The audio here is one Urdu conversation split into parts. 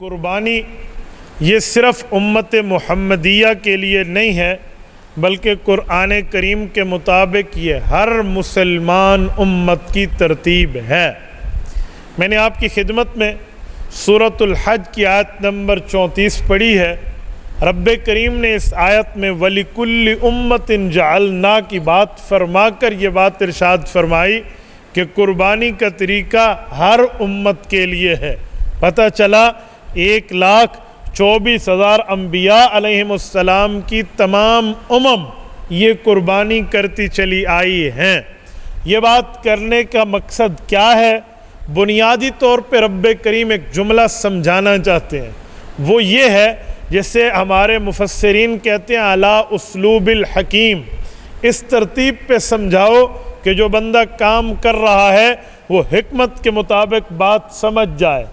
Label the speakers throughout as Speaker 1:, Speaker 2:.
Speaker 1: قربانی یہ صرف امت محمدیہ کے لیے نہیں ہے، بلکہ قرآن کریم کے مطابق یہ ہر مسلمان امت کی ترتیب ہے۔ میں نے آپ کی خدمت میں سورۃ الحج کی آیت نمبر 34 پڑھی ہے۔ رب کریم نے اس آیت میں وَلِكُلِّ أُمَّةٍ جَعَلْنَا کی بات فرما کر یہ بات ارشاد فرمائی کہ قربانی کا طریقہ ہر امت کے لیے ہے۔ پتہ چلا 1,24,000 انبیاء علیہم السلام کی تمام یہ قربانی کرتی چلی آئی ہیں۔ یہ بات کرنے کا مقصد کیا ہے؟ بنیادی طور پہ رب کریم ایک جملہ سمجھانا چاہتے ہیں، وہ یہ ہے جسے ہمارے مفسرین کہتے ہیں علی اسلوب الحکیم، اس ترتیب پہ سمجھاؤ کہ جو بندہ کام کر رہا ہے وہ حکمت کے مطابق بات سمجھ جائے۔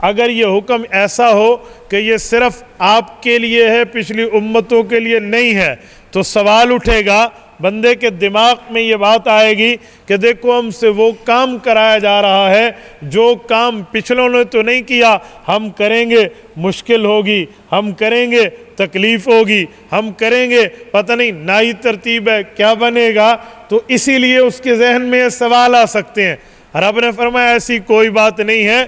Speaker 1: اگر یہ حکم ایسا ہو کہ یہ صرف آپ کے لیے ہے، پچھلی امتوں کے لیے نہیں ہے، تو سوال اٹھے گا، بندے کے دماغ میں یہ بات آئے گی کہ دیکھو ہم سے وہ کام کرایا جا رہا ہے جو کام پچھلوں نے تو نہیں کیا، ہم کریں گے مشکل ہوگی، ہم کریں گے تکلیف ہوگی، ہم کریں گے پتہ نہیں نئی ترتیب ہے کیا بنے گا۔ تو اسی لیے اس کے ذہن میں یہ سوال آ سکتے ہیں۔ رب نے فرمایا ایسی کوئی بات نہیں ہے،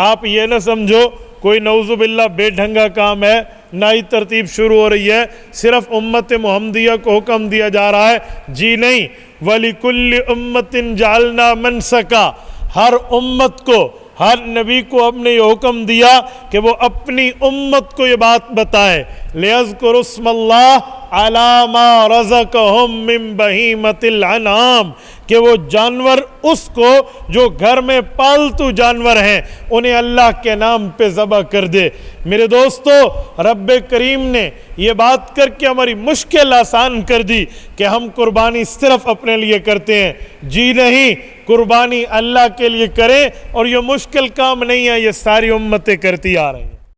Speaker 1: آپ یہ نہ سمجھو کوئی نعوذ باللہ بے ڈھنگا کام ہے، نئی ترتیب شروع ہو رہی ہے، صرف امت محمدیہ کو حکم دیا جا رہا ہے۔ جی نہیں، وَلِكُلِّ أُمَّةٍ جَعَلْنَا مَنْسَكًا، ہر امت کو، ہر نبی کو ہم نے یہ حکم دیا کہ وہ اپنی امت کو یہ بات بتائے لِيَذْكُرُوا اسْمَ اللَّهِ عَلَى مَا رَزَقَهُم مِّن بَهِيمَةِ الْأَنْعَامِ، کہ وہ جانور اس کو جو گھر میں پالتو جانور ہیں انہیں اللہ کے نام پہ ذبح کر دے۔ میرے دوستو، رب کریم نے یہ بات کر کے ہماری مشکل آسان کر دی کہ ہم قربانی صرف اپنے لیے کرتے ہیں۔ جی نہیں، قربانی اللہ کے لیے کریں، اور یہ مشکل کام نہیں ہے، یہ ساری امتیں کرتی آ رہی ہیں۔